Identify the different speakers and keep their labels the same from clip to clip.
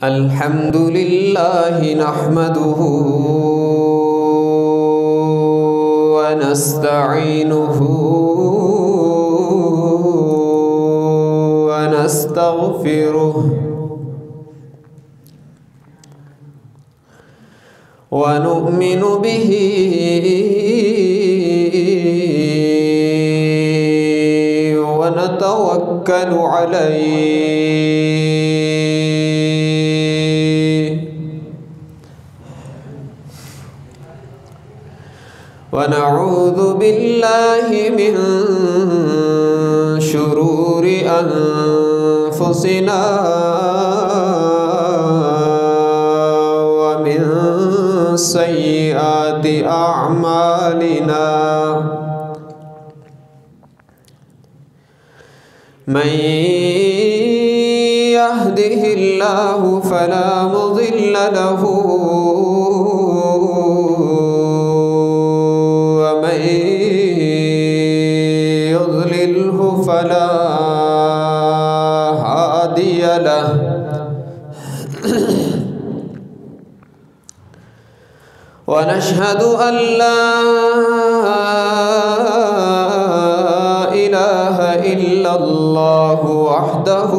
Speaker 1: الحمد لله نحمده ونستعينه ونستغفره ونؤمن به ونتوكل عليه ونعوذ بالله من شرور أنفسنا ومن سيئات أعمالنا من يهده الله فلا مضل له ومن يضلله فلا هادي له ونشهد أن لا إله إلا الله وحده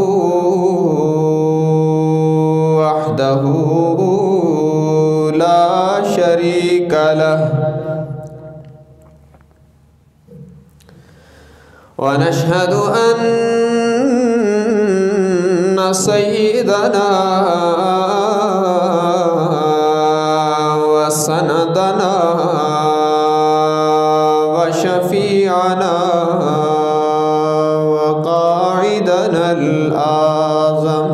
Speaker 1: لا شريك له ونشهد أن سيدنا وسندنا وشفيعنا وقاعدنا الأعظم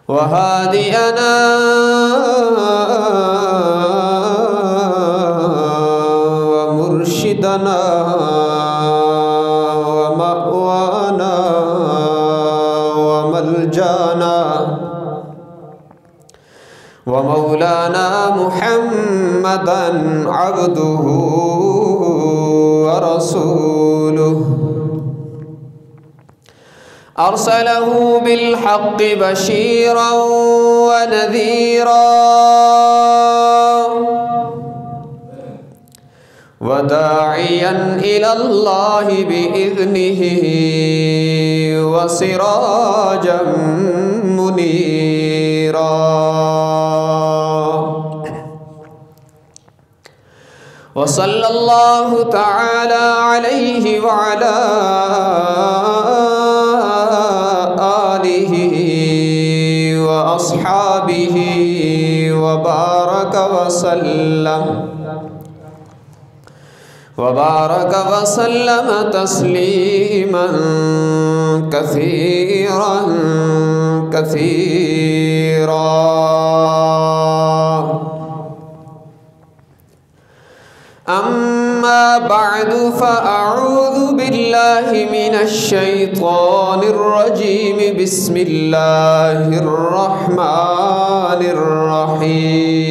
Speaker 1: وهادينا ومرشدنا ومأوانا وملجانا ومولانا محمدًا عبده ورسوله أرسله بالحق بشيرا ونذيرا وداعيا إلى الله بإذنه وسراجا منيرا وصلى الله تعالى عليه وعلى آله وأصحابه وبارك وسلم تسليما كثيرا أما بعد فأعوذ بالله من الشيطان الرجيم بسم الله الرحمن الرحيم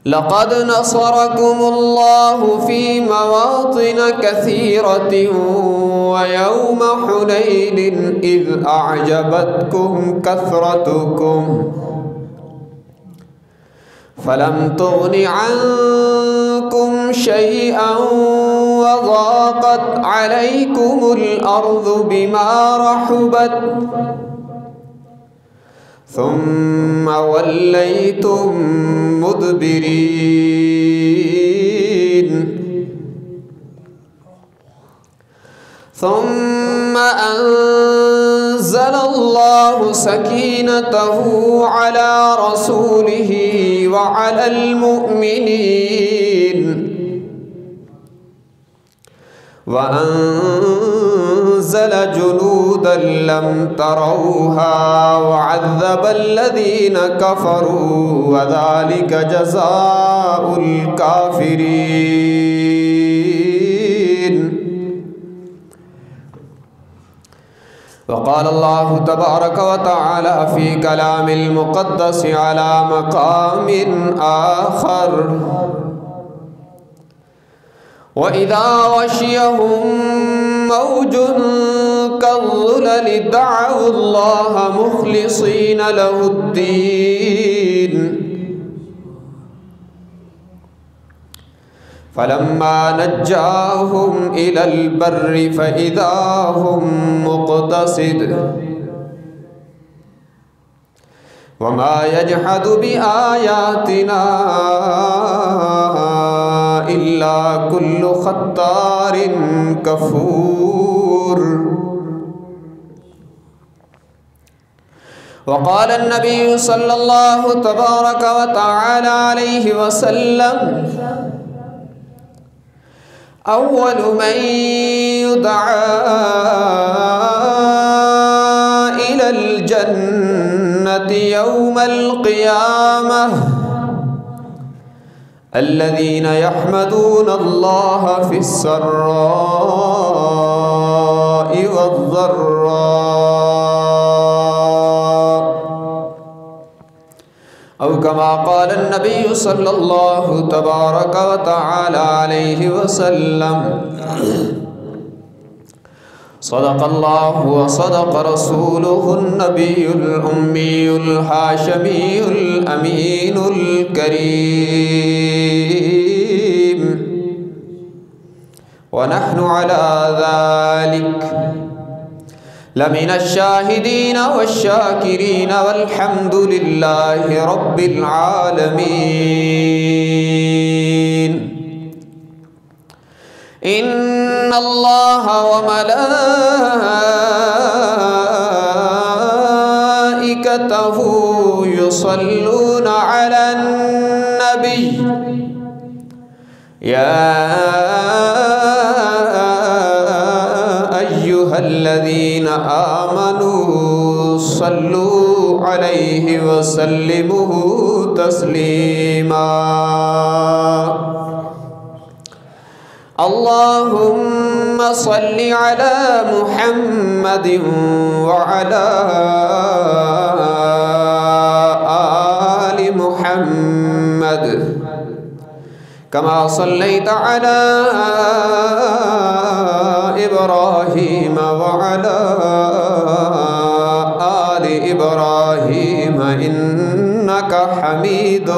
Speaker 1: لقد نصركم الله في مواطن كثيرة ويوم حنين إذ أعجبتكم كثرتكم فلم تغن عنكم شيئا وضاقت عليكم الأرض بما رحبت ثم وليتم مدبرين ثم أنزل الله سكينته على رسوله وعلى المؤمنين وأنزل جنودا لم تروها وعذب الذين كفروا وذلك جزاء الكافرين وقال الله تبارك وتعالى في كلام المقدس على مقام آخر: وإذا غشيهم موج كالظلل دعوا الله مخلصين له الدين فلما نجاهم إلى البر فإذا هم مقتصد وما يجحد بآياتنا إلا كل ختار كفور. وقال النبي صلى الله تبارك وتعالى عليه وسلم: أول من يدعى إلى الجنة يوم القيامة الذين يحمدون الله في السراء والضراء، أو كما قال النبي صلى الله تبارك وتعالى عليه وسلم: صدق الله وصدق رسوله النبي الأمي الهاشمي الأمين الكريم، ونحن على ذلك لمن الشاهدين والشاكرين والحمد لله رب العالمين. إن الله وملائكته يصلون على النبي يا أيها الذين آمنوا صلوا عليه وسلموا تسليما. اللهم صل على محمد وعلى آل محمد كما صليت على إبراهيم وعلى آل إبراهيم إنك حميد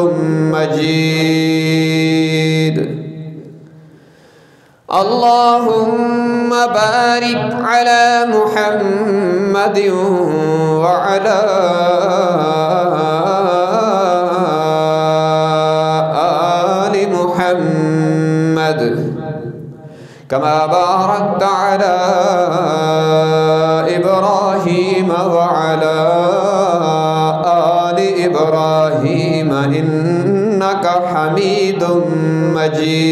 Speaker 1: مجيد. اللهم بارك على محمد وعلى آل محمد كما باركت على إبراهيم وعلى آل إبراهيم إنك حميد مجيد.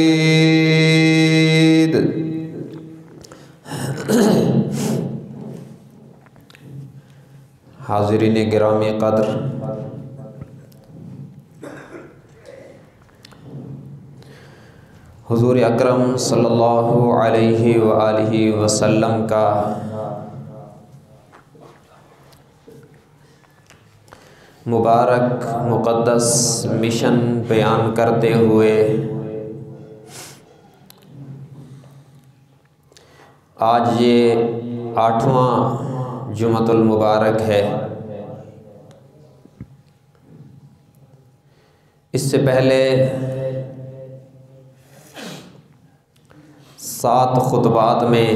Speaker 1: حاضرین گرامی قدر، حضور اکرم صلی اللہ علیہ وآلہ وسلم کا مبارک مقدس مشن بیان کرتے ہوئے آج یہ 8واں جمعۃ المبارک ہے۔ اس سے پہلے 7 خطبات میں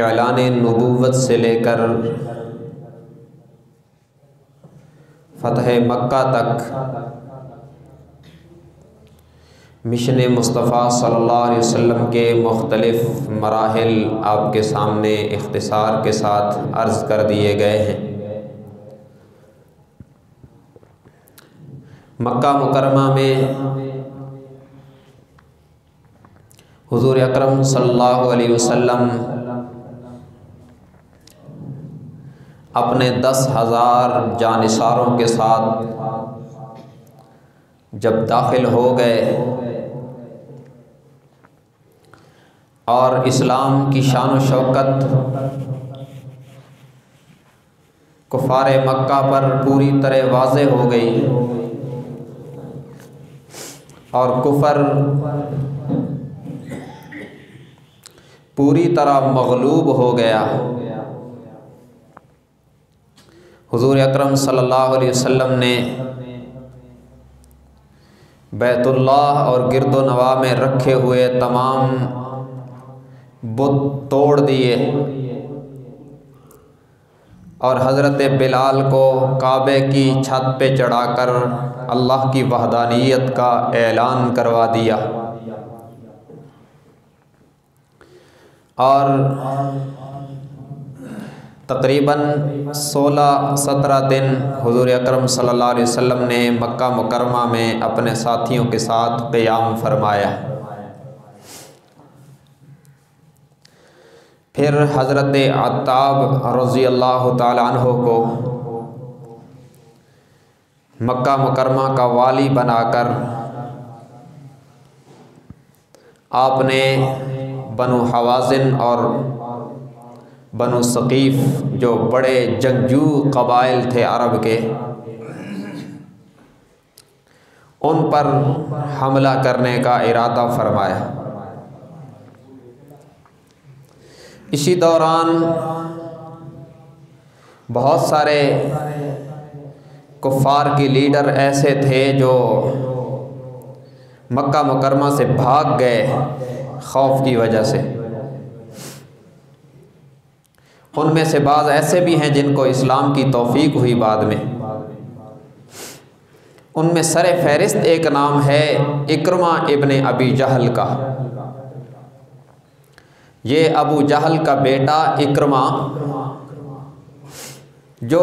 Speaker 1: اعلان نبوت سے لے کر فتح مکہ تک مشن مصطفیٰ صلی اللہ علیہ وسلم کے مختلف مراحل آپ کے سامنے اختصار کے ساتھ عرض کر دیے گئے ہیں۔ مکہ مکرمہ میں حضور اکرم صلی اللہ علیہ وسلم اپنے 10,000 جانثاروں کے ساتھ جب داخل ہو گئے اور اسلام کی شان و شوکت کفار مکہ پر پوری طرح واضح ہو گئی اور کفر پوری طرح مغلوب ہو گیا۔ حضور اکرم صلی اللہ علیہ وسلم نے بیت اللہ اور گرد و نواح میں رکھے ہوئے تمام بت توڑ دیے اور حضرت بلال کو کعبے کی چھت پہ چڑھا کر اللہ کی وحدانیت کا اعلان کروا دیا، اور تقریباً 16-17 دن حضور اکرم صلی اللہ علیہ وسلم نے مکہ مکرمہ میں اپنے ساتھیوں کے ساتھ قیام فرمایا۔ پھر حضرت عتاب رضی اللہ تعالی عنہ کو مکہ مکرمہ کا والی بنا کر آپ نے بنو حوازن اور بنو ثقیف جو بڑے جنگجو قبائل تھے عرب کے، ان پر حملہ کرنے کا ارادہ فرمایا۔ اسی دوران بہت سارے کفار کے لیڈر ایسے تھے جو مکہ مکرمہ سے بھاگ گئے خوف کی وجہ سے۔ ان میں سے بعض ایسے بھی ہیں جن کو اسلام کی توفیق ہوئی بعد میں۔ ان میں سر فہرست ایک نام ہے اکرمہ ابن ابی جہل کا۔ یہ ابو جہل کا بیٹا اکرمہ، جو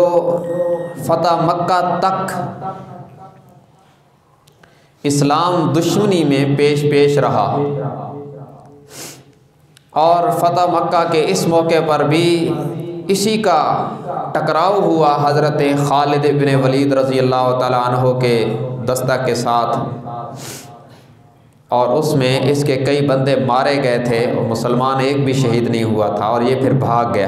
Speaker 1: فتح مکہ تک اسلام دشمنی میں پیش رہا، اور فتح مکہ کے اس موقع پر بھی اسی کا ٹکراؤ ہوا حضرت خالد بن ولید رضی اللہ تعالی عنہ کے دستہ کے ساتھ، اور اس میں اس کے کئی بندے مارے گئے تھے، اور مسلمان ایک بھی شہید نہیں ہوا تھا، اور یہ پھر بھاگ گیا،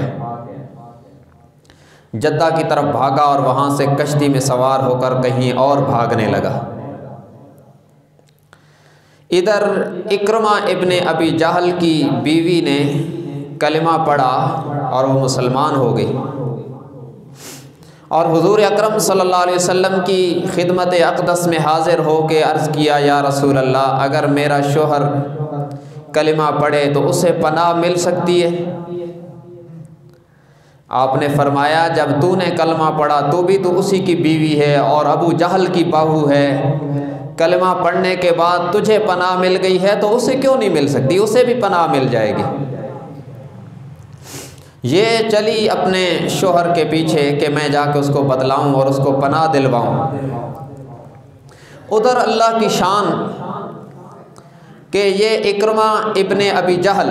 Speaker 1: جدہ کی طرف بھاگا اور وہاں سے کشتی میں سوار ہو کر کہیں اور بھاگنے لگا۔ ادھر اکرمہ ابن ابی جہل کی بیوی نے کلمہ پڑھا اور وہ مسلمان ہو گئی، اور حضور اکرم صلی اللہ علیہ وسلم کی خدمت اقدس میں حاضر ہو کے عرض کیا، یا رسول اللہ، اگر میرا شوہر کلمہ پڑھے تو اسے پناہ مل سکتی ہے؟ آپ نے فرمایا، جب تو نے کلمہ پڑھا تو بھی تو اسی کی بیوی ہے اور ابو جہل کی بہو ہے، کلمہ پڑھنے کے بعد تجھے پناہ مل گئی ہے تو اسے کیوں نہیں مل سکتی؟ اسے بھی پناہ مل جائے گی۔ یہ چلی اپنے شوہر کے پیچھے کہ میں جا کے اس کو بتلاؤں اور اس کو پناہ دلواؤں۔ ادھر اللہ کی شان کہ یہ اکرمہ ابن ابی جہل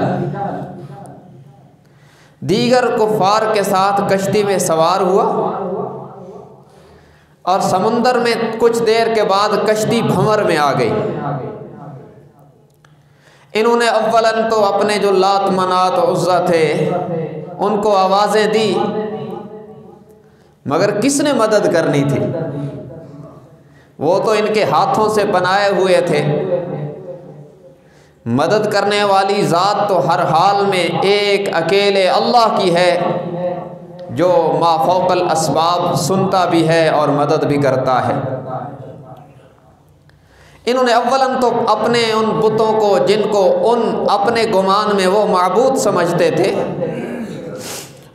Speaker 1: دیگر کفار کے ساتھ کشتی میں سوار ہوا، اور سمندر میں کچھ دیر کے بعد کشتی بھنور میں آ گئی۔ انہوں نے اولاً تو اپنے جو لات منات عزا تھے ان کو آوازیں دی، مگر کس نے مدد کرنی تھی؟ وہ تو ان کے ہاتھوں سے بنائے ہوئے تھے۔ مدد کرنے والی ذات تو ہر حال میں ایک اکیلے اللہ کی ہے، جو ما فوق الاسباب سنتا بھی ہے اور مدد بھی کرتا ہے۔ انہوں نے اولاً تو اپنے ان بتوں کو، جن کو ان اپنے گمان میں وہ معبود سمجھتے تھے،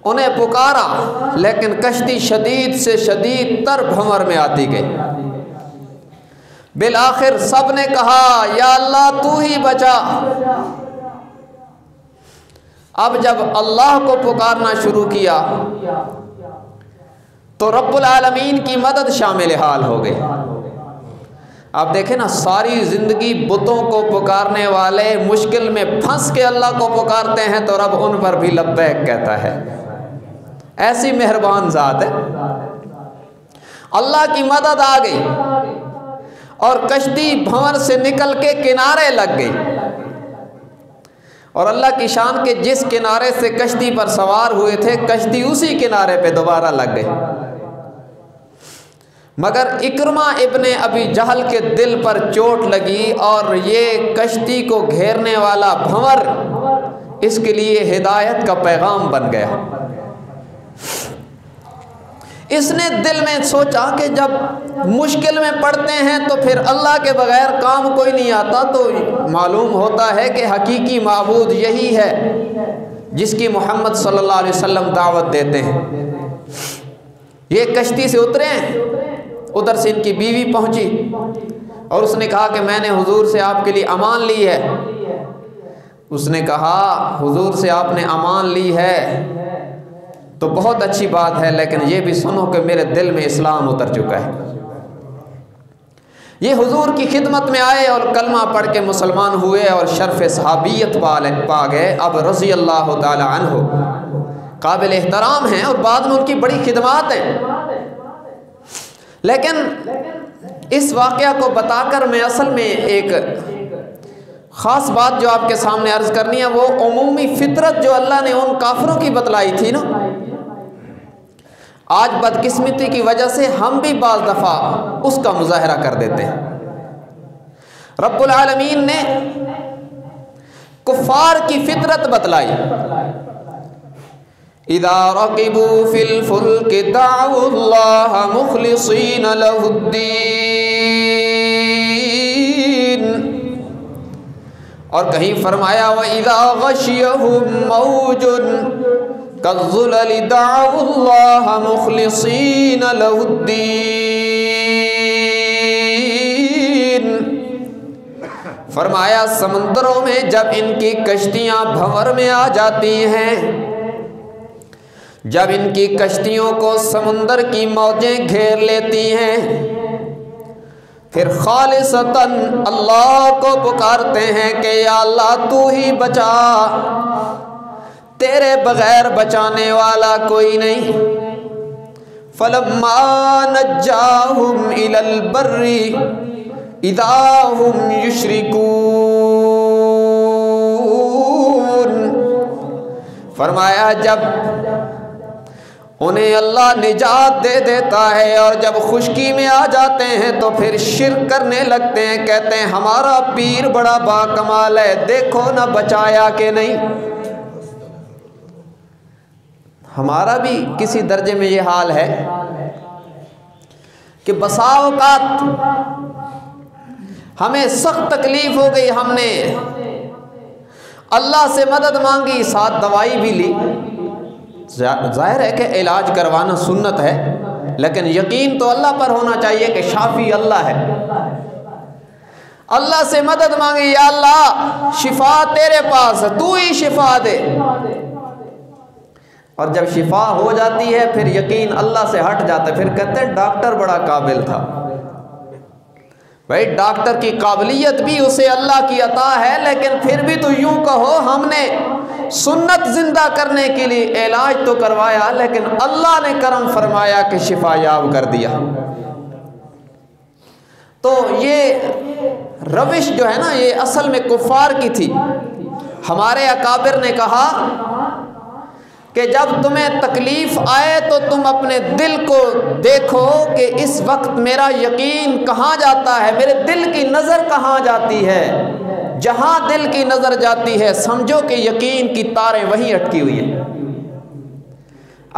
Speaker 1: انہیں پکارا، لیکن کشتی شدید سے شدید تر بھنور میں آتی گئی۔ بالآخر سب نے کہا، یا اللہ تو ہی بچا۔ اب جب اللہ کو پکارنا شروع کیا تو رب العالمین کی مدد شامل حال ہو گئی۔ آپ دیکھیں نا، ساری زندگی بتوں کو پکارنے والے مشکل میں پھنس کے اللہ کو پکارتے ہیں تو رب ان پر بھی لبیک کہتا ہے۔ ایسی مہربان ذات ہے۔ اللہ کی مدد آ گئی اور کشتی بھنور سے نکل کے کنارے لگ گئی، اور اللہ کی شان کے جس کنارے سے کشتی پر سوار ہوئے تھے کشتی اسی کنارے پہ دوبارہ لگ گئی، مگر اکرمہ ابن ابی جہل کے دل پر چوٹ لگی اور یہ کشتی کو گھیرنے والا بھنور اس کے لیے ہدایت کا پیغام بن گیا۔ اس نے دل میں سوچا کہ جب مشکل میں پڑتے ہیں تو پھر اللہ کے بغیر کام کوئی نہیں آتا، تو معلوم ہوتا ہے کہ حقیقی معبود یہی ہے جس کی محمد صلی اللہ علیہ وسلم دعوت دیتے ہیں۔ یہ کشتی سے اترے، ادھر سے ان کی بیوی پہنچی اور اس نے کہا کہ میں نے حضور سے آپ کے لیے امان لی ہے۔ اس نے کہا حضور سے آپ نے امان لی ہے تو بہت اچھی بات ہے، لیکن یہ بھی سنو کہ میرے دل میں اسلام اتر چکا ہے۔ یہ حضور کی خدمت میں آئے اور کلمہ پڑھ کے مسلمان ہوئے اور شرف صحابیت پا گئے۔ اب رضی اللہ تعالی عنہ قابل احترام ہیں اور بعد میں ان کی بڑی خدمات ہیں، لیکن اس واقعہ کو بتا کر میں اصل میں ایک خاص بات جو آپ کے سامنے عرض کرنی ہے، وہ عمومی فطرت جو اللہ نے ان کافروں کی بتلائی تھی نا، آج بدقسمتی کی وجہ سے ہم بھی بعض دفعہ اس کا مظاہرہ کر دیتے ہیں۔ رب العالمین نے کفار کی فطرت بتلائی، اذا رقبوا فی الفلک دعوا اللہ مخلصین لہ الدین، اور کہیں فرمایا وَإِذَا غَشِيَهُمْ مَوْجٌ كَالظُّلَلِ دَعَوُا اللَّهَ مُخْلِصِينَ لَهُ الدِّينَ، فرمایا سمندروں میں جب ان کی کشتیاں بھنور میں آ جاتی ہیں، جب ان کی کشتیوں کو سمندر کی موجیں گھیر لیتی ہیں، پھر خالصتاً اللہ کو پکارتے ہیں کہ یا اللہ تو ہی بچا، تیرے بغیر بچانے والا کوئی نہیں۔ فَلَمَّا نَجَّاهُمْ إِلَى الْبَرِّ إِذَا هُمْ يُشْرِكُونَ، فرمایا جب انہیں اللہ نجات دے دیتا ہے اور جب خشکی میں آ جاتے ہیں تو پھر شرک کرنے لگتے ہیں، کہتے ہیں ہمارا پیر بڑا با کمال ہے، دیکھو نہ بچایا کہ نہیں۔ ہمارا بھی کسی درجے میں یہ حال ہے کہ بسا اوقات ہمیں سخت تکلیف ہو گئی، ہم نے اللہ سے مدد مانگی، ساتھ دوائی بھی لی۔ ظاہر ہے کہ علاج کروانا سنت ہے، لیکن یقین تو اللہ پر ہونا چاہیے کہ شافی اللہ ہے۔ اللہ سے مدد مانگی، یا اللہ شفا تیرے پاس ہے، تو ہی شفا دے، اور جب شفا ہو جاتی ہے پھر یقین اللہ سے ہٹ جاتا ہے، پھر کہتے ہیں ڈاکٹر بڑا قابل تھا۔ بھائی ڈاکٹر کی قابلیت بھی اسے اللہ کی عطا ہے، لیکن پھر بھی تو یوں کہو ہم نے سنت زندہ کرنے کے لیے علاج تو کروایا، لیکن اللہ نے کرم فرمایا کہ شفا یاب کر دیا۔ تو یہ روش جو ہے نا، یہ اصل میں کفار کی تھی۔ ہمارے اکابر نے کہا کہ جب تمہیں تکلیف آئے تو تم اپنے دل کو دیکھو کہ اس وقت میرا یقین کہاں جاتا ہے، میرے دل کی نظر کہاں جاتی ہے، جہاں دل کی نظر جاتی ہے سمجھو کہ یقین کی تاریں وہیں اٹکی ہوئی ہیں۔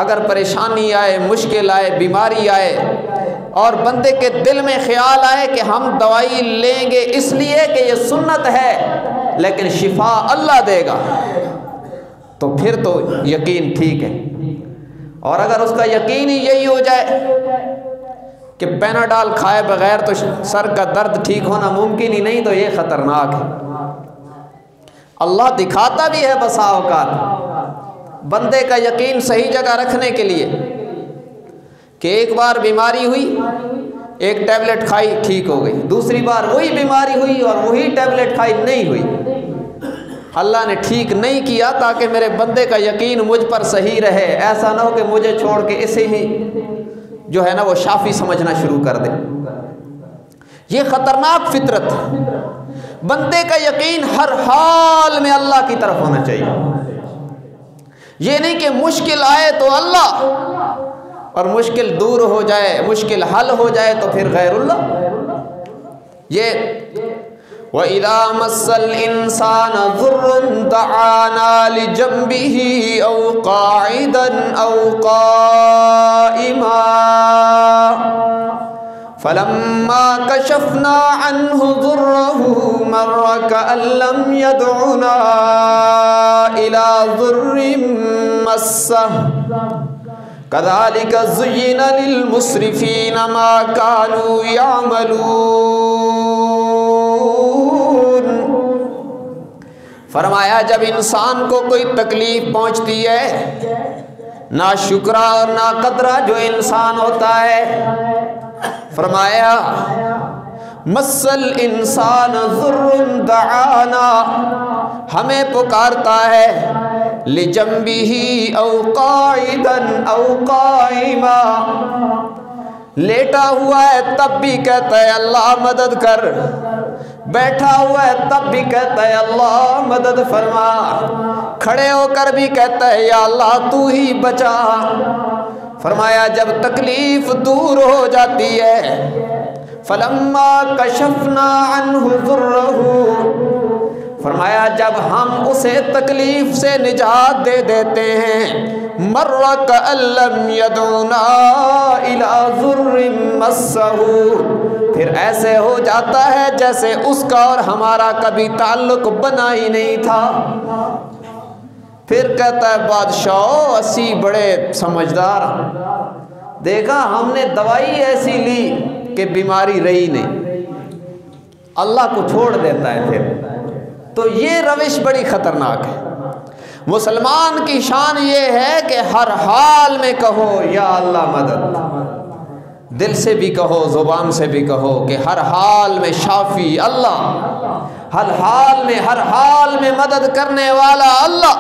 Speaker 1: اگر پریشانی آئے، مشکل آئے، بیماری آئے اور بندے کے دل میں خیال آئے کہ ہم دوائی لیں گے اس لیے کہ یہ سنت ہے لیکن شفا اللہ دے گا، تو پھر تو یقین ٹھیک ہے۔ اور اگر اس کا یقین ہی یہی ہو جائے کہ پیناڈال کھائے بغیر تو سر کا درد ٹھیک ہونا ممکن ہی نہیں، تو یہ خطرناک ہے۔ اللہ دکھاتا بھی ہے بسا اوقات بندے کا یقین صحیح جگہ رکھنے کے لیے کہ ایک بار بیماری ہوئی، ایک ٹیبلٹ کھائی ٹھیک ہو گئی، دوسری بار وہی بیماری ہوئی اور وہی ٹیبلٹ کھائی نہیں ہوئی۔ اللہ نے ٹھیک نہیں کیا تاکہ میرے بندے کا یقین مجھ پر صحیح رہے، ایسا نہ ہو کہ مجھے چھوڑ کے اسے ہی جو ہے نا وہ شافی سمجھنا شروع کر دے۔ یہ خطرناک فطرت ہے۔ بندے کا یقین ہر حال میں اللہ کی طرف ہونا چاہیے، یہ نہیں کہ مشکل آئے تو اللہ اور مشکل دور ہو جائے، مشکل حل ہو جائے تو پھر غیر اللہ۔ یہ وَإِذَا مَسَّ الْإِنسَانَ ضُرٌّ دَعَانَا لِجَنبِهِ أَوْ قَاعِدًا أَوْ قَائِمًا فَلَمَّا كَشَفْنَا عَنْهُ ضُرَّهُ مَرَّ كَأَن لَّمْ يَدْعُنَا إِلَى ضُرٍّ مَّسَّهُ كَذَلِكَ زُيِّنَ لِلْمُسْرِفِينَ مَا كَانُوا يَعْمَلُونَ۔ فرمایا جب انسان کو کوئی تکلیف پہنچتی ہے، ناشکرا اور ناقدرہ جو انسان ہوتا ہے، فرمایا مسل انسان ضر دعانا، ہمیں پکارتا ہے لجنبہ او قاعدا او قائما، لیٹا ہوا ہے تب بھی کہتا ہے اللہ مدد کر، بیٹھا ہوا ہے تب بھی کہتا ہے اللہ مدد فرما، کھڑے ہو کر بھی کہتا ہے یا اللہ تو ہی بچا۔ فرمایا جب تکلیف دور ہو جاتی ہے، فلما کشفنا عنہ ضرہ، فرمایا جب ہم اسے تکلیف سے نجات دے دیتے ہیں، مر کأن لم یدعنا الی ضر مسہ، پھر ایسے ہو جاتا ہے جیسے اس کا اور ہمارا کبھی تعلق بنا ہی نہیں تھا۔ پھر کہتا ہے بادشاہ اسی بڑے سمجھدار، دیکھا ہم نے دوائی ایسی لی کہ بیماری رہی نہیں، اللہ کو چھوڑ دیتا ہے پھر۔ تو یہ روش بڑی خطرناک ہے۔ مسلمان کی شان یہ ہے کہ ہر حال میں کہو یا اللہ مدد، دل سے بھی کہو زبان سے بھی کہو کہ ہر حال میں شافی اللہ، ہر حال میں مدد کرنے والا اللہ۔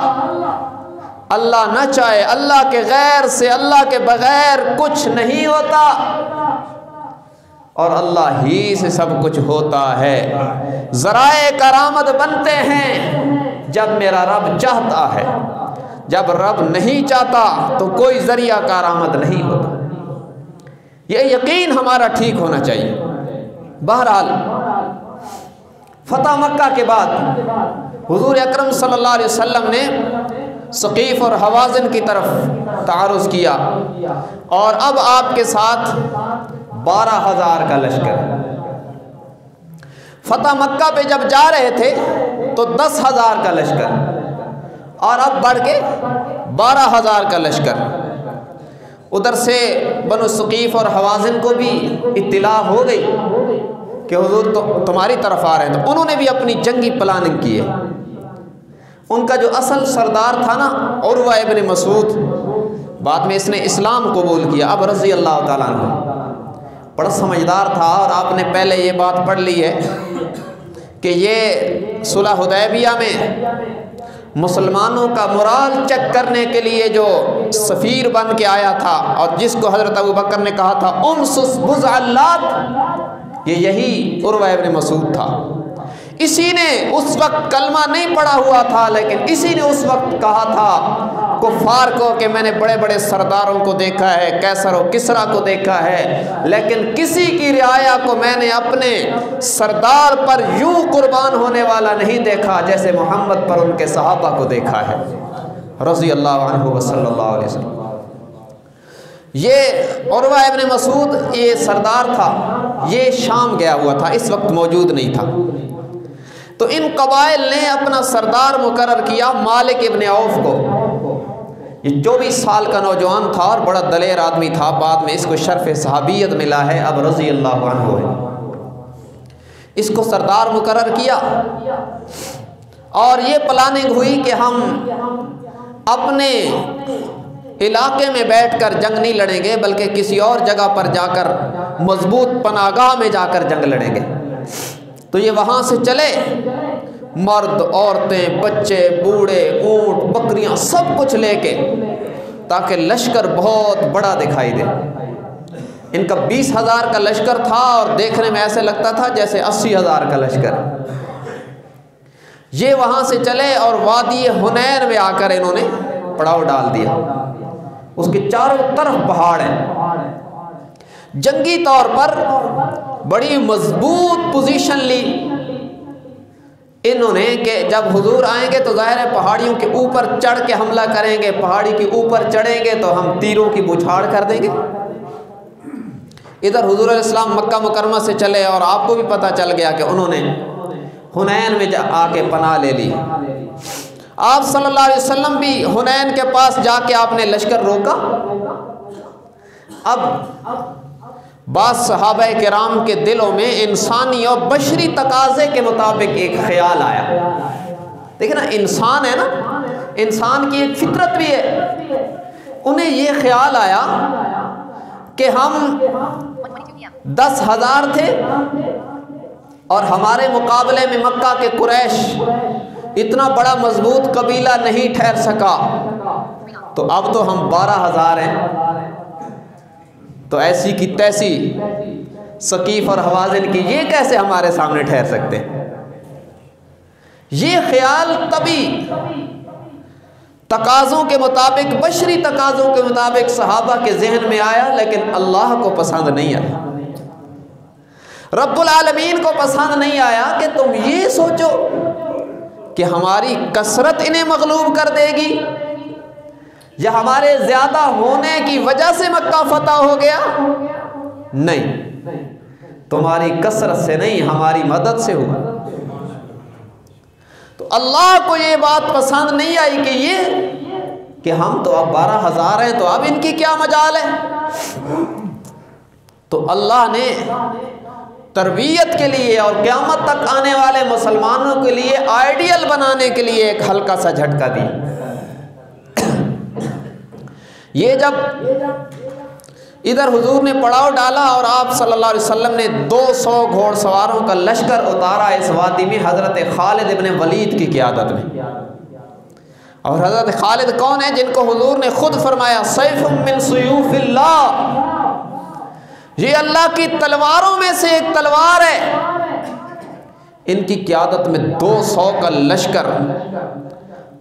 Speaker 1: اللہ نہ چاہے، اللہ کے غیر سے، اللہ کے بغیر کچھ نہیں ہوتا، اور اللہ ہی سے سب کچھ ہوتا ہے۔ ذرائع کرامت بنتے ہیں جب میرا رب چاہتا ہے، جب رب نہیں چاہتا تو کوئی ذریعہ کارآمد نہیں ہوتا۔ یہ یقین ہمارا ٹھیک ہونا چاہیے۔ بہرحال فتح مکہ کے بعد حضور اکرم صلی اللہ علیہ وسلم نے ثقیف اور حوازن کی طرف تعرض کیا، اور اب آپ کے ساتھ 12,000 کا لشکر۔ فتح مکہ پہ جب جا رہے تھے تو 10,000 کا لشکر، اور اب بڑھ کے 12,000 کا لشکر۔ ادھر سے بنو ثقیف اور حوازن کو بھی اطلاع ہو گئی کہ حضور تمہاری طرف آ رہے ہیں، تو انہوں نے بھی اپنی جنگی پلاننگ کی ہے۔ ان کا جو اصل سردار تھا نا عروہ ابن مسعود، بعد میں اس نے اسلام قبول کیا، اب رضی اللہ تعالیٰ عنہ، بڑا سمجھدار تھا، اور آپ نے پہلے یہ بات پڑھ لی ہے کہ یہ صلح حدیبیہ میں مسلمانوں کا مورال چیک کرنے کے لیے جو سفیر بن کے آیا تھا، اور جس کو حضرت ابوبکر نے کہا تھا امسس بضع اللات، یہی عروہ ابن مسعود تھا۔ اسی نے اس وقت کلمہ نہیں پڑھا ہوا تھا، لیکن اسی نے اس وقت کہا تھا کفار کو کہ میں نے بڑے بڑے سرداروں کو دیکھا ہے، کیسر و کسریٰ کو دیکھا ہے، لیکن کسی کی رعایا کو میں نے اپنے سردار پر یوں قربان ہونے والا نہیں دیکھا جیسے محمد پر ان کے صحابہ کو دیکھا ہے، رضی اللہ عنہ وصلی اللہ علیہ وسلم۔ یہ عروہ ابن مسعود یہ سردار تھا، یہ شام گیا ہوا تھا، اس وقت موجود نہیں تھا۔ تو ان قبائل نے اپنا سردار مقرر کیا مالک ابن عوف کو۔ یہ 24 سال کا نوجوان تھا اور بڑا دلیر آدمی تھا، بعد میں اس کو شرف صحابیت ملا ہے، اب رضی اللہ عنہ ہے۔ اس کو سردار مقرر کیا، اور یہ پلاننگ ہوئی کہ ہم اپنے علاقے میں بیٹھ کر جنگ نہیں لڑیں گے، بلکہ کسی اور جگہ پر جا کر مضبوط پناہ گاہ میں جا کر جنگ لڑیں گے۔ تو یہ وہاں سے چلے، مرد، عورتیں، بچے، بوڑھے، اونٹ، بکریاں، سب کچھ لے کے، تاکہ لشکر بہت بڑا دکھائی دے۔ ان کا 20,000 کا لشکر تھا اور دیکھنے میں ایسے لگتا تھا جیسے 80,000 کا لشکر۔ یہ وہاں سے چلے اور وادی حنین میں آ کر انہوں نے پڑاؤ ڈال دیا۔ اس کے چاروں طرف پہاڑ ہیں، جنگی طور پر بڑی مضبوط پوزیشن لی انہوں نے کہ جب حضور آئیں گے تو ظاہر ہے پہاڑیوں کے اوپر چڑھ کے حملہ کریں گے، پہاڑی کے اوپر چڑھیں گے تو ہم تیروں کی بچھاڑ کر دیں گے۔ ادھر حضور علیہ السلام مکہ مکرمہ سے چلے اور آپ کو بھی پتہ چل گیا کہ انہوں نے حنین میں آ کے پناہ لے لی۔ آپ صلی اللہ علیہ وسلم بھی حنین کے پاس جا کے آپ نے لشکر روکا۔ اب بعض صحابہ کرام کے دلوں میں انسانی اور بشری تقاضے کے مطابق ایک خیال آیا۔ دیکھیں نا، انسان ہے نا، انسان کی ایک فطرت بھی ہے۔ انہیں یہ خیال آیا کہ ہم 10,000 تھے اور ہمارے مقابلے میں مکہ کے قریش اتنا بڑا مضبوط قبیلہ نہیں ٹھہر سکا، تو اب تو ہم 12,000 ہیں، تو ایسی کی تیسی ثقیف اور حوازن کی یہ کیسے ہمارے سامنے ٹھہر سکتے ہیں؟ یہ خیال طبی تقاضوں کے مطابق، بشری تقاضوں کے مطابق صحابہ کے ذہن میں آیا، لیکن اللہ کو پسند نہیں آیا، رب العالمین کو پسند نہیں آیا کہ تم یہ سوچو کہ ہماری کثرت انہیں مغلوب کر دے گی یا ہمارے زیادہ ہونے کی وجہ سے مکہ فتح ہو گیا۔ نہیں، تمہاری کثرت سے نہیں، ہماری مدد سے ہوا۔ تو اللہ کو یہ بات پسند نہیں آئی کہ ہم تو اب 12,000 ہیں، تو اب ان کی کیا مجال ہے۔ تو اللہ نے تربیت کے لیے اور قیامت تک آنے والے مسلمانوں کے لیے آئیڈیل بنانے کے لیے ایک ہلکا سا جھٹکا دیا۔ یہ جب ادھر حضور نے پڑاؤ ڈالا اور آپ صلی اللہ علیہ وسلم نے 200 گھوڑ سواروں کا لشکر اتارا اس وادی میں حضرت خالد ابن ولید کی قیادت میں۔ اور حضرت خالد کون ہے؟ جن کو حضور نے خود فرمایا سیف من سیوف اللہ، یہ اللہ کی تلواروں میں سے ایک تلوار ہے۔ ان کی قیادت میں 200 کا لشکر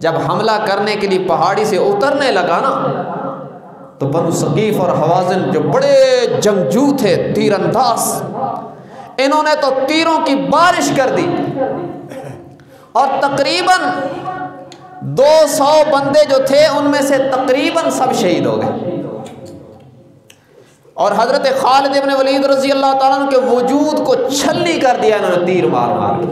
Speaker 1: جب حملہ کرنے کے لیے پہاڑی سے اترنے لگا نا، تو بنو ثقیف اور حوازن جو بڑے جنگجو تھے، تیر انداز، انہوں نے تو تیروں کی بارش کر دی اور تقریباً 200 بندے جو تھے ان میں سے تقریباً سب شہید ہو گئے۔ اور حضرت خالد ابن ولید رضی اللہ تعالیٰ عنہ کے وجود کو چھلنی کر دیا انہوں نے تیر مار مار کے۔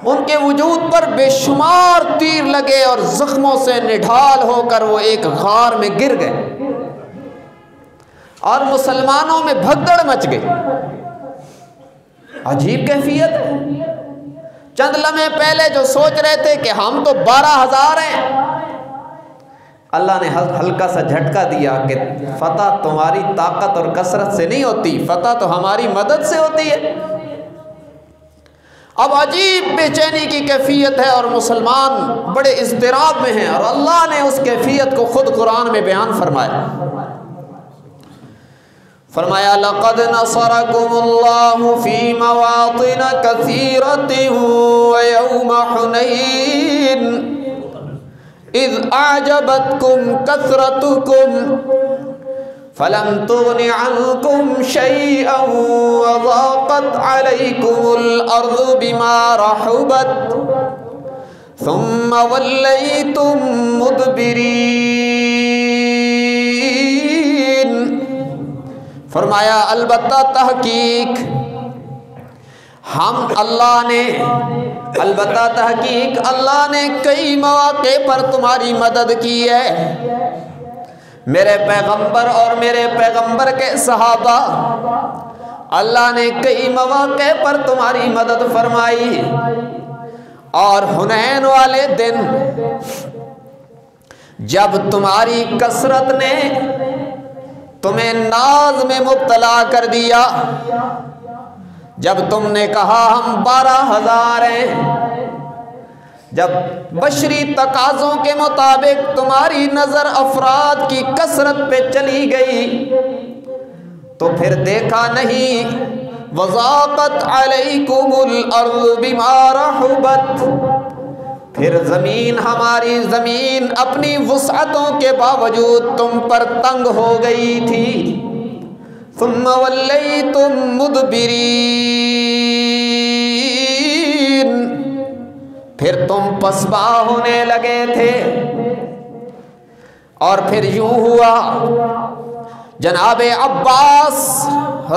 Speaker 1: ان کے وجود پر بے شمار تیر لگے اور زخموں سے نڈھال ہو کر وہ ایک غار میں گر گئے اور مسلمانوں میں بھگدڑ مچ گئی۔ عجیب کیفیت ہے۔ چند لمحے پہلے جو سوچ رہے تھے کہ ہم تو 12,000 ہیں، اللہ نے ہلکا سا جھٹکا دیا کہ فتح تمہاری طاقت اور کثرت سے نہیں ہوتی، فتح تو ہماری مدد سے ہوتی ہے۔ اب عجیب بے چینی کی کیفیت ہے اور مسلمان بڑے اضطراب میں ہیں، اور اللہ نے اس کیفیت کو خود قرآن میں بیان فرمایا۔ فرمایا لقد نصرکم اللہ فی مواطن کثیرۃ ویوم حنین اذ اعجبتکم کثرتکم فلم تغن عنكم شيئا وضاقت عليكم الأرض بما رحبت ثم وليتم مدبرين۔ فرمایا البتہ تحقیق اللہ نے کئی مواقع پر تمہاری مدد کی ہے، میرے پیغمبر اور میرے پیغمبر کے صحابہ، اللہ نے کئی مواقع پر تمہاری مدد فرمائی۔ اور حنین والے دن جب تمہاری کثرت نے تمہیں ناز میں مبتلا کر دیا، جب تم نے کہا ہم 12,000 ہیں، جب بشری تقاضوں کے مطابق تمہاری نظر افراد کی کثرت پہ چلی گئی، تو پھر دیکھا نہیں وَضَاقَتْ عَلَيْكُمُ الْأَرْضُ بِمَا رَحُبَتْ، پھر زمین، ہماری زمین اپنی وسعتوں کے باوجود تم پر تنگ ہو گئی تھی. ثُمَّ وَلَّيْتُمْ مُدْبِرِينَ، پھر تم پسپا ہونے لگے تھے. اور پھر یوں ہوا جناب عباس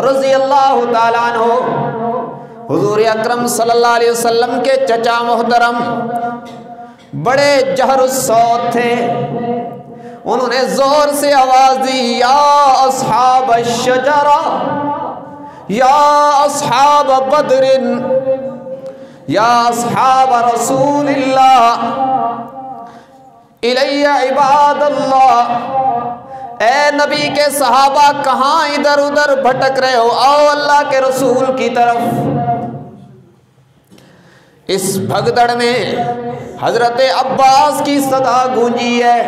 Speaker 1: رضی اللہ تعالیٰ عنہ حضور اکرم صلی اللہ علیہ وسلم کے چچا محترم بڑے جہر الصوت تھے. انہوں نے زور سے آواز دی، یا اصحاب الشجرہ، یا اصحاب بدر، یا اصحاب رسول اللہ، الی عباد اللہ. اے نبی کے صحابہ، کہاں ادھر ادھر بھٹک رہے ہو، آؤ اللہ کے رسول کی طرف. اس بھگدڑ میں حضرت عباس کی صدا گونجی ہے.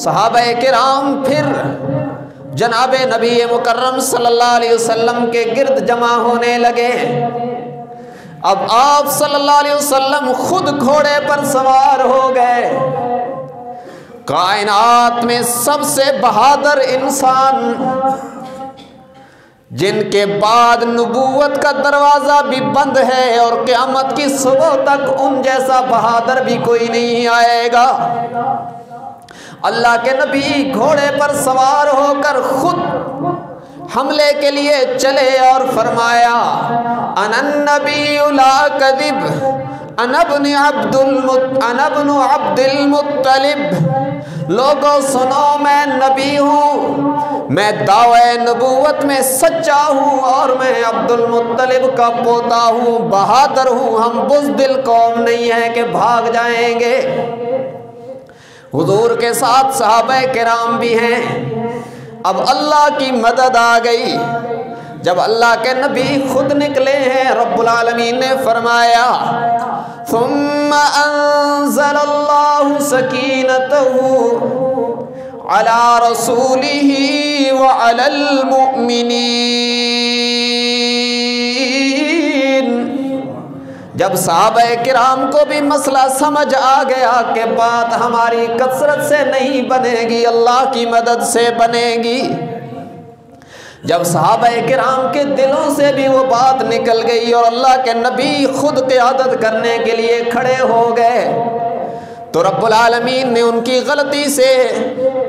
Speaker 1: صحابہ کرام پھر جناب نبی مکرم صلی اللہ علیہ وسلم کے گرد جمع ہونے لگے. اب آپ صلی اللہ علیہ وسلم خود گھوڑے پر سوار ہو گئے. کائنات میں سب سے بہادر انسان، جن کے بعد نبوت کا دروازہ بھی بند ہے اور قیامت کی صبح تک ان جیسا بہادر بھی کوئی نہیں آئے گا. اللہ کے نبی گھوڑے پر سوار ہو کر خود حملے کے لیے چلے اور فرمایا، انا النبی لا کذب، انا ابن عبد المطلب. لوگوں سنو، میں نبی ہوں، میں دعوی نبوت میں سچا ہوں اور میں عبد المطلب کا پوتا ہوں، بہادر ہوں. ہم بزدل قوم نہیں ہیں کہ بھاگ جائیں گے. حضور کے ساتھ صحابہ کرام بھی ہیں. اب اللہ کی مدد آ گئی. جب اللہ کے نبی خود نکلے ہیں، رب العالمین نے فرمایا، ثم انزل اللہ سکینتہ علی رسولہ وعلی المؤمنین. جب صحابہ کرام کو بھی مسئلہ سمجھ آ گیا کہ بات ہماری کثرت سے نہیں بنے گی، اللہ کی مدد سے بنے گی، جب صحابہ کرام کے دلوں سے بھی وہ بات نکل گئی اور اللہ کے نبی خود قیادت کرنے کے لیے کھڑے ہو گئے، تو رب العالمین نے ان کی غلطی سے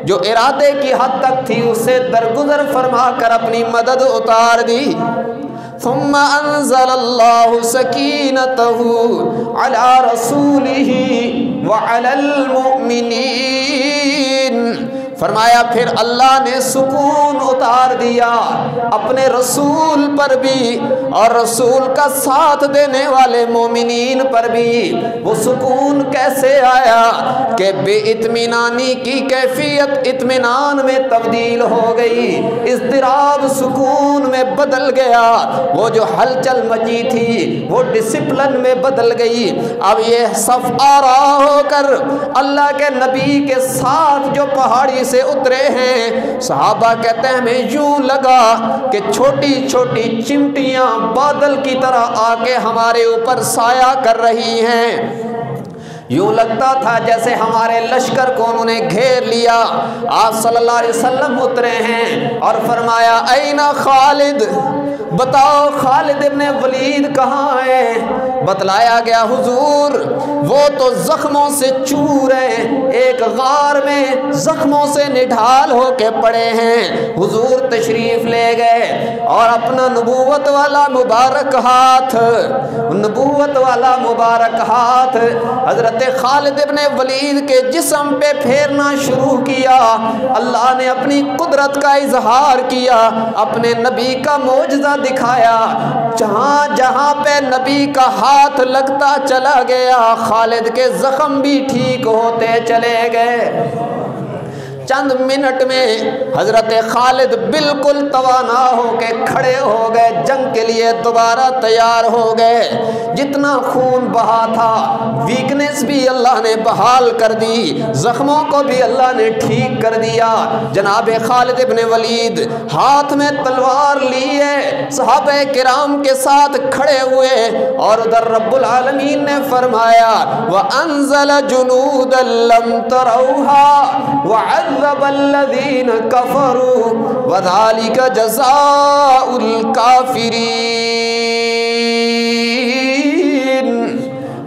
Speaker 1: جو ارادے کی حد تک تھی اسے درگزر فرما کر اپنی مدد اتار دی. ثم انزل اللہ سکینتہ علی رسولہ وعلی المؤمنین. فرمایا پھر اللہ نے سکون اتار دیا اپنے رسول پر بھی اور رسول کا ساتھ دینے والے مومنین پر بھی. وہ سکون کیسے آیا کہ بے اطمینانی کی کیفیت اطمینان میں تبدیل ہو گئی، اضطراب سکون میں بدل گیا، وہ جو ہلچل مچی تھی وہ ڈسپلن میں بدل گئی. اب یہ صف آرا ہو کر اللہ کے نبی کے ساتھ جو پہاڑی سے اترے ہیں، صحابہ کہتے ہیں ہمیں یوں لگا کہ چھوٹی چھوٹی چمٹیاں بادل کی طرح آ کے ہمارے اوپر سایہ کر رہی ہیں. یوں لگتا تھا جیسے ہمارے لشکر کو انہوں نے گھیر لیا. آپ صلی اللہ علیہ وسلم اترے ہیں اور فرمایا، این خالد، بتاؤ خالد ابن ولید کہاں ہے؟ بتلایا گیا حضور وہ تو زخموں سے چور ہیں، ایک غار میں زخموں سے نڈھال ہو کے پڑے ہیں. حضور تشریف لے گئے اور اپنا نبوت والا مبارک ہاتھ حضرت خالد ابن ولید کے جسم پہ پھیرنا شروع کیا. اللہ نے اپنی قدرت کا اظہار کیا، اپنے نبی کا معجزہ دکھایا. جہاں جہاں پہ نبی کا ہاتھ لگتا چلا گیا، خالد کے زخم بھی ٹھیک ہوتے چلے گئے. چند منٹ میں حضرت خالد بالکل توانا ہو کے کھڑے ہو گئے، جنگ کے لیے دوبارہ تیار ہو گئے۔ جتنا خون بہا تھا ویکنس بھی اللہ نے بحال کر دی، زخموں کو بھی اللہ نے ٹھیک کر دیا۔ جناب خالد ابن ولید ہاتھ میں تلوار لیے صحابہ کرام کے ساتھ کھڑے ہوئے، اور ادھر رب العالمین نے فرمایا وَأَنزَلَ جُنُودًا لَّمْ تَرَوْهَا وَعَذَّبَ الَّذِينَ كَفَرُوا وَذَلِكَ جَزَاءُ الْكَافِرِينَ۔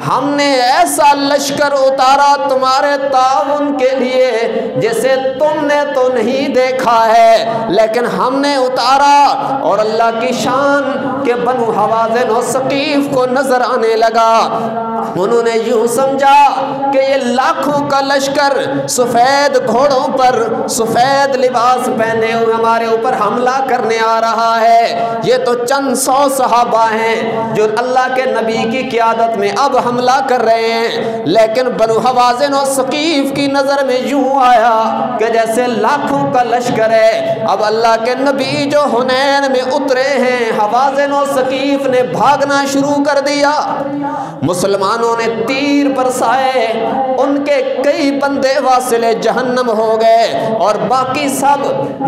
Speaker 1: ہم نے ایسا لشکر اتارا تمہارے تعاون کے لیے جسے تم نے تو نہیں دیکھا ہے، لیکن ہم نے اتارا، اور اللہ کی شان کہ بنو حوازن و ثقیف کو نظر آنے لگا۔ انہوں نے یوں سمجھا کہ یہ لاکھوں کا لشکر سفید گھوڑوں پر سفید لباس پہنے ہوئے ہمارے اوپر حملہ کرنے آ رہا ہے، یہ تو چند سو صحابہ ہیں جو اللہ کے نبی کی قیادت میں اب حملہ کر رہے ہیں۔ لیکن بنو حوازن و ثقیف کی نظر میں یوں آیا کہ جیسے لاکھوں کا لشکر ہے۔ اب اللہ کے نبی جو حنین میں اترے ہیں، حوازن و ثقیف نے بھاگنا شروع کر دیا۔ مسلمانوں نے تیر برسائے، ان کے کئی بندے واصل جہنم ہو گئے، اور باقی سب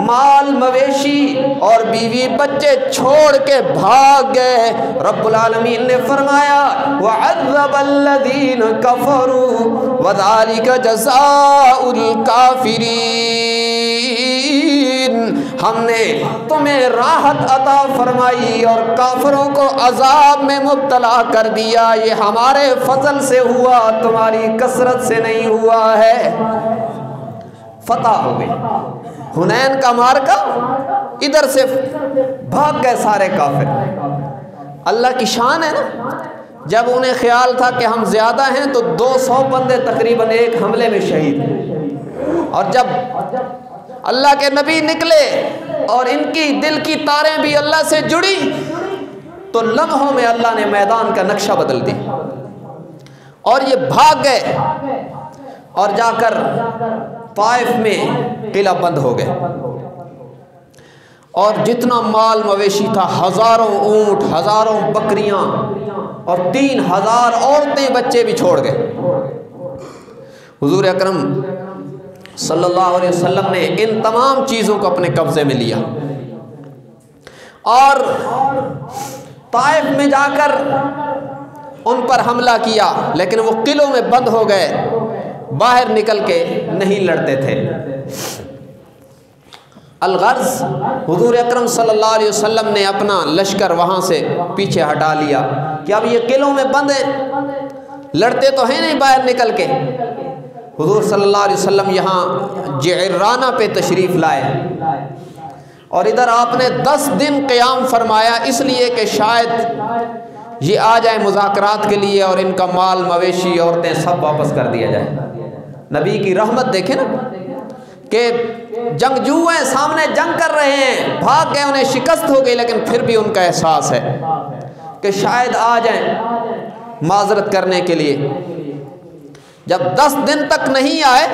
Speaker 1: مال مویشی اور بیوی بچے چھوڑ کے بھاگ گئے۔ رب العالمین نے فرمایا وَعَذَّبَ الَّذِينَ كَفَرُوا وَذَلِكَ جَزَاءُ الْكَافِرِينَ۔ ہم نے تمہیں راحت عطا فرمائی اور کافروں کو عذاب میں مبتلا کر دیا، یہ ہمارے فضل سے ہوا، تمہاری کثرت سے نہیں ہوا ہے۔ فتح ہو گئی حنین کا مارکا، ادھر سے بھاگ گئے سارے کافر۔ اللہ کی شان ہے نا، جب انہیں خیال تھا کہ ہم زیادہ ہیں تو 200 بندے تقریباً ایک حملے میں شہید، اور جب اللہ کے نبی نکلے اور ان کی دل کی تاریں بھی اللہ سے جڑی تو لمحوں میں اللہ نے میدان کا نقشہ بدل دی، اور یہ بھاگ گئے اور جا کر طائف میں قلعہ بند ہو گئے، اور جتنا مال مویشی تھا، ہزاروں اونٹ، ہزاروں بکریاں اور 3000 عورتیں بچے بھی چھوڑ گئے۔ حضور اکرم صلی اللہ علیہ وسلم نے ان تمام چیزوں کو اپنے قبضے میں لیا، اور طائف میں جا کر ان پر حملہ کیا، لیکن وہ قلعوں میں بند ہو گئے، باہر نکل کے نہیں لڑتے تھے۔ الغرض حضور اکرم صلی اللہ علیہ وسلم نے اپنا لشکر وہاں سے پیچھے ہٹا لیا کہ اب یہ قلعوں میں بند ہیں، لڑتے تو ہیں نہیں باہر نکل کے۔ حضور صلی اللہ علیہ وسلم یہاں جعرانہ پہ تشریف لائے، اور ادھر آپ نے 10 دن قیام فرمایا، اس لیے کہ شاید یہ آ جائے مذاکرات کے لیے اور ان کا مال مویشی عورتیں سب واپس کر دیا جائے۔ نبی کی رحمت دیکھیں نا کہ جنگجو ہیں، سامنے جنگ کر رہے ہیں، بھاگ گئے، انہیں شکست ہو گئی، لیکن پھر بھی ان کا احساس ہے کہ شاید آ جائیں معذرت کرنے کے لیے۔ جب 10 دن تک نہیں آئے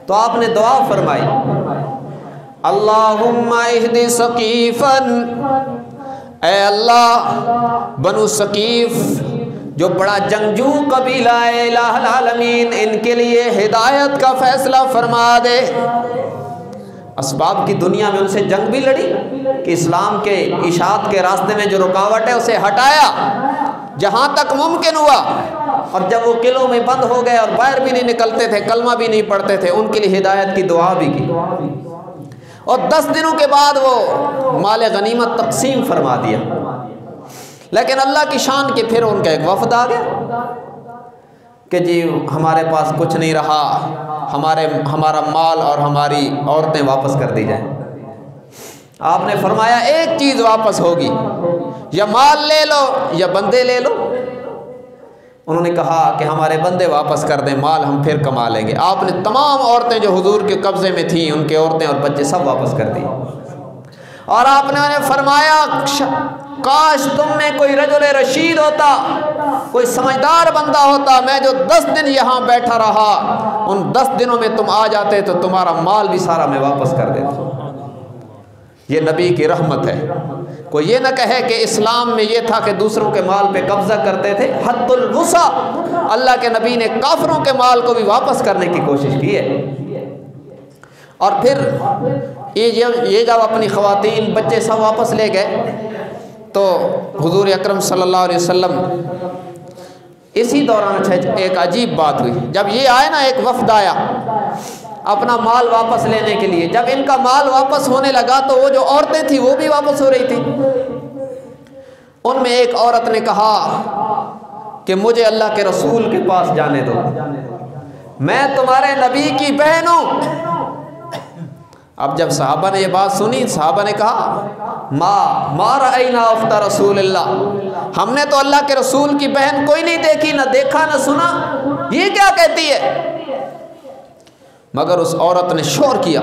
Speaker 1: تو آپ نے دعا فرمائی اللہم اہد ثقیفاً، اے اللہ بنو ثقیف جو بڑا جنگجو قبیلہ ہے، الہ العالمین ان کے لیے ہدایت کا فیصلہ فرما دے۔ اسباب کی دنیا میں ان سے جنگ بھی لڑی کہ اسلام کے اشاعت کے راستے میں جو رکاوٹ ہے اسے ہٹایا جہاں تک ممکن ہوا، اور جب وہ قلعوں میں بند ہو گئے اور باہر بھی نہیں نکلتے تھے، کلمہ بھی نہیں پڑھتے تھے، ان کے لیے ہدایت کی دعا بھی کی، اور 10 دنوں کے بعد وہ مال غنیمت تقسیم فرما دیا۔ لیکن اللہ کی شان کے پھر ان کا ایک وفد آ گیا کہ جی ہمارے پاس کچھ نہیں رہا، ہمارا مال اور ہماری عورتیں واپس کر دی جائیں۔ آپ نے فرمایا ایک چیز واپس ہوگی، یا مال لے لو یا بندے لے لو۔ انہوں نے کہا کہ ہمارے بندے واپس کر دیں، مال ہم پھر کما لیں گے۔ آپ نے تمام عورتیں جو حضور کے قبضے میں تھیں، ان کے عورتیں اور بچے سب واپس کر دی، اور آپ نے انہیں فرمایا کاش تم میں کوئی رجل رشید ہوتا، کوئی سمجھدار بندہ ہوتا، میں جو 10 دن یہاں بیٹھا رہا، ان 10 دنوں میں تم آ جاتے تو تمہارا مال بھی سارا میں واپس کر دیتا۔ یہ نبی کی رحمت ہے۔ کوئی یہ نہ کہے کہ اسلام میں یہ تھا کہ دوسروں کے مال پہ قبضہ کرتے تھے، حد الوسع، اللہ کے نبی نے کافروں کے مال کو بھی واپس کرنے کی کوشش کی ہے۔ اور پھر یہ جب اپنی خواتین بچے سب واپس لے گئے تو حضور اکرم صلی اللہ علیہ وسلم اسی دوران ایک عجیب بات ہوئی۔ جب یہ آئے نا، ایک وفد آیا اپنا مال واپس لینے کے لیے، جب ان کا مال واپس ہونے لگا تو وہ جو عورتیں تھیں وہ بھی واپس ہو رہی تھیں۔ ان میں ایک عورت نے کہا کہ مجھے اللہ کے رسول کے پاس جانے دو، میں تمہارے نبی کی بہن ہوں۔ اب جب صحابہ نے یہ بات سنی، صحابہ نے کہا ما رأینا اخت رسول اللہ، ہم نے تو اللہ کے رسول کی بہن کوئی نہیں دیکھی، نہ دیکھا نہ سنا، یہ کیا کہتی ہے؟ مگر اس عورت نے شور کیا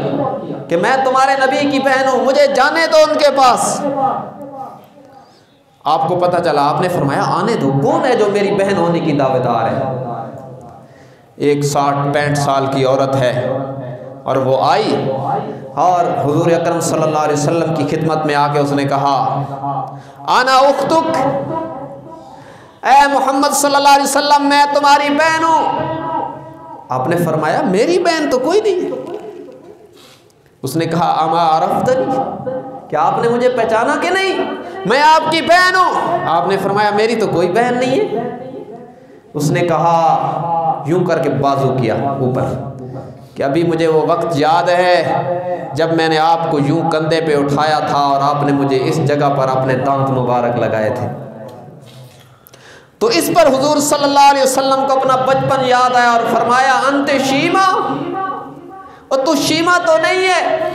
Speaker 1: کہ میں تمہارے نبی کی بہن ہوں، مجھے جانے دو ان کے پاس۔ آپ کو پتہ چلا، آپ نے فرمایا آنے دو، کون ہے جو میری بہن ہونے کی دعویٰ دار ہے؟ ایک 60-65 سال کی عورت ہے، اور وہ آئی اور حضور اکرم صلی اللہ علیہ وسلم کی خدمت میں آ کے اس نے کہا انا اختک، اے محمد صلی اللہ علیہ وسلم میں تمہاری بہن ہوں۔ آپ نے فرمایا میری بہن تو کوئی نہیں۔ اس نے کہا اما عرفتنی، کیا آپ نے مجھے پہچانا کہ نہیں؟ میں آپ کی بہن ہوں۔ آپ نے فرمایا میری تو کوئی بہن نہیں ہے۔ اس نے کہا، یوں کر کے بازو کیا اوپر، کہ ابھی مجھے وہ وقت یاد ہے جب میں نے آپ کو یوں کندھے پہ اٹھایا تھا اور آپ نے مجھے اس جگہ پر اپنے دانت مبارک لگائے تھے۔ تو اس پر حضور صلی اللہ علیہ وسلم کو اپنا بچپن یاد آیا اور فرمایا انت شیما، اور تو شیما تو نہیں ہے۔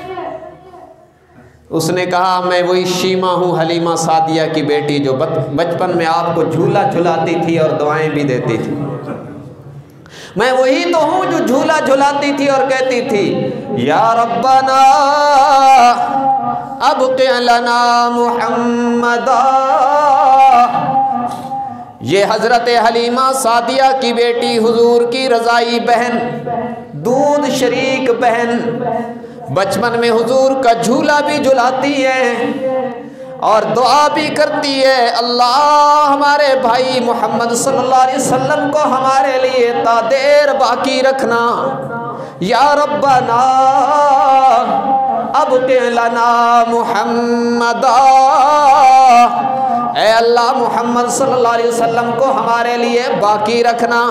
Speaker 1: اس نے کہا میں وہی شیما ہوں، حلیمہ سعدیہ کی بیٹی، جو بچپن میں آپ کو جھولا جھلاتی تھی اور دعائیں بھی دیتی تھی۔ میں وہی تو ہوں جو جھولا جھلاتی تھی اور کہتی تھی یا ربنا ابقِ لنا محمدا۔ یہ حضرت حلیمہ سعدیہ کی بیٹی، حضور کی رضائی بہن، دودھ شریک بہن، بچپن میں حضور کا جھولا بھی جھلاتی ہے اور دعا بھی کرتی ہے، اللہ ہمارے بھائی محمد صلی اللہ علیہ وسلم کو ہمارے لیے تا دیر باقی رکھنا، یا ربنا ابقِ لنا محمدا، اے اللہ محمد صلی اللہ علیہ وسلم کو ہمارے لیے باقی رکھنا،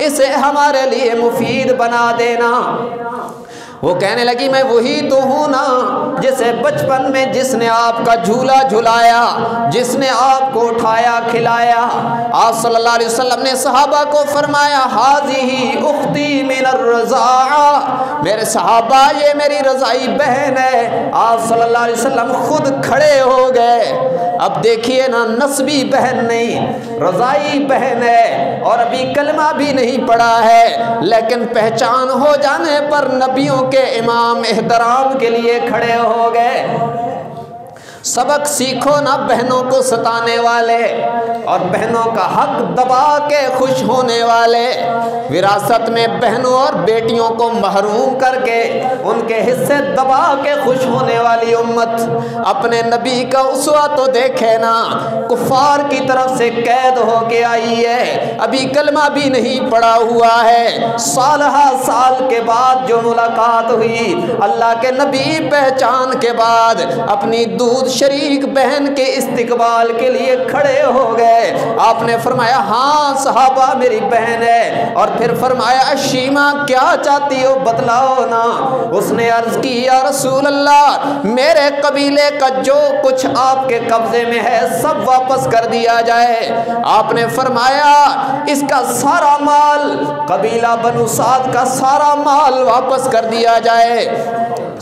Speaker 1: اسے ہمارے لیے مفید بنا دینا۔ وہ کہنے لگی میں وہی تو ہوں نا جسے بچپن میں جس نے آپ کا جھولا جھلایا، جس نے آپ کو اٹھایا کھلایا۔ آپ صلی اللہ علیہ وسلم نے صحابہ کو فرمایا ہذہ اختی من الرضاعہ، میرے صحابہ یہ میری رضائی بہن ہے۔ آپ صلی اللہ علیہ وسلم خود کھڑے ہو گئے۔ اب دیکھیے نا، نسبی بہن نہیں، رضائی بہن ہے، اور ابھی کلمہ بھی نہیں پڑھا ہے، لیکن پہچان ہو جانے پر نبیوں کے امام احترام کے لیے کھڑے ہو گئے۔ سبق سیکھو نا بہنوں کو ستانے والے اور بہنوں کا حق دبا کے خوش ہونے والے، وراثت میں بہنوں اور بیٹیوں کو محروم کر کے ان کے حصے دبا کے خوش ہونے والی امت۔ اپنے نبی کا اسوہ تو دیکھے نا، کفار کی طرف سے قید ہو کے آئی ہے، ابھی کلمہ بھی نہیں پڑا ہوا ہے، سالہ سال کے بعد جو ملاقات ہوئی، اللہ کے نبی پہچان کے بعد اپنی دودھ شریک بہن کے استقبال کے لیے کھڑے ہو گئے۔ آپ نے فرمایا ہاں صحابہ میری بہن ہے، اور پھر فرمایا شیما کیا چاہتی ہو بتلاؤ نا۔ اس نے عرض کی یا رسول اللہ میرے قبیلے کا جو کچھ آپ کے قبضے میں ہے سب واپس کر دیا جائے۔ آپ نے فرمایا اس کا سارا مال، قبیلہ بنو سعد کا سارا مال واپس کر دیا جائے۔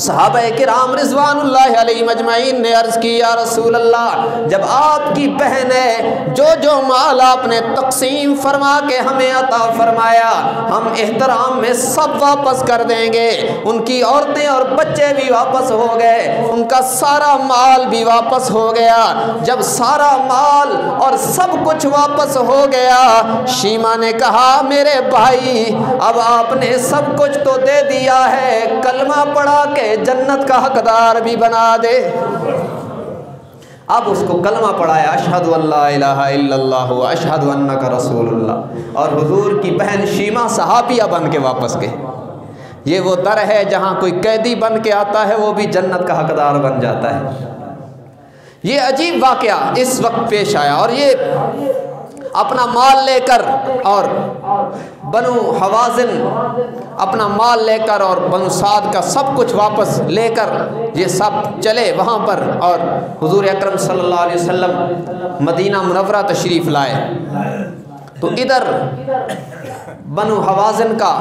Speaker 1: صحابہ کرام رضوانُاللہ علیہم اجمعین نے عرض کی یا رسول اللہ، جب آپ کی بہن ہے جو مال آپ نے تقسیم فرما کے ہمیں عطا فرمایا، ہم احترام میں سب واپس کر دیں گے، ان کی عورتیں اور بچے بھی واپس ہو گئے، ان کا سارا مال بھی واپس ہو گیا۔ جب سارا مال اور سب کچھ واپس ہو گیا، شیما نے کہا میرے بھائی اب آپ نے سب کچھ تو دے دیا ہے، کلمہ پڑھا کے جنت کا حقدار بھی بنا دے۔ اب اس کو کلمہ پڑھایا، اشہد ان لا الہ الا اللہ و اشہد انک رسول اللہ، اور حضور کی بہن شیما صحابیہ بن کے واپس گئے۔ یہ وہ در ہے جہاں کوئی قیدی بن کے آتا ہے وہ بھی جنت کا حقدار بن جاتا ہے۔ یہ عجیب واقعہ اس وقت پیش آیا، اور یہ اپنا مال لے کر اور بنو حوازن اپنا مال لے کر اور بنو سعد کا سب کچھ واپس لے کر یہ سب چلے وہاں پر، اور حضور اکرم صلی اللہ علیہ وسلم مدینہ منورہ تشریف لائے۔ تو ادھر بنو حوازن کا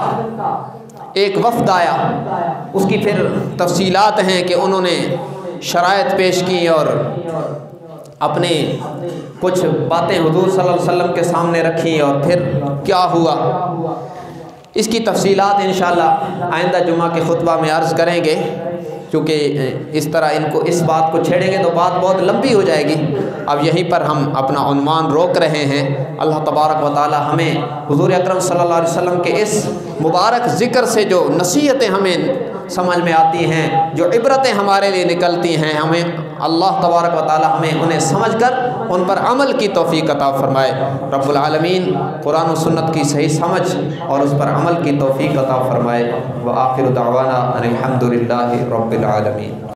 Speaker 1: ایک وفد آیا، اس کی پھر تفصیلات ہیں کہ انہوں نے شرائط پیش کی اور اپنے کچھ باتیں حضور صلی اللہ علیہ وسلم کے سامنے رکھی، اور پھر کیا ہوا اس کی تفصیلات انشاءاللہ آئندہ جمعہ کے خطبہ میں عرض کریں گے، کیونکہ اس طرح اس بات کو چھیڑیں گے تو بات بہت لمبی ہو جائے گی۔ اب یہیں پر ہم اپنا عنوان روک رہے ہیں۔ اللہ تبارک و تعالی ہمیں حضور اکرم صلی اللہ علیہ وسلم کے اس مبارک ذکر سے جو نصیحتیں ہمیں سمجھ میں آتی ہیں، جو عبرتیں ہمارے لیے نکلتی ہیں، ہمیں اللہ تبارک و تعالی ہمیں انہیں سمجھ کر ان پر عمل کی توفیق عطا فرمائے۔ رب العالمین قرآن و سنت کی صحیح سمجھ اور اس پر عمل کی توفیق عطا فرمائے۔ وآخر دعوانا ان الحمد للہ رب العالمین۔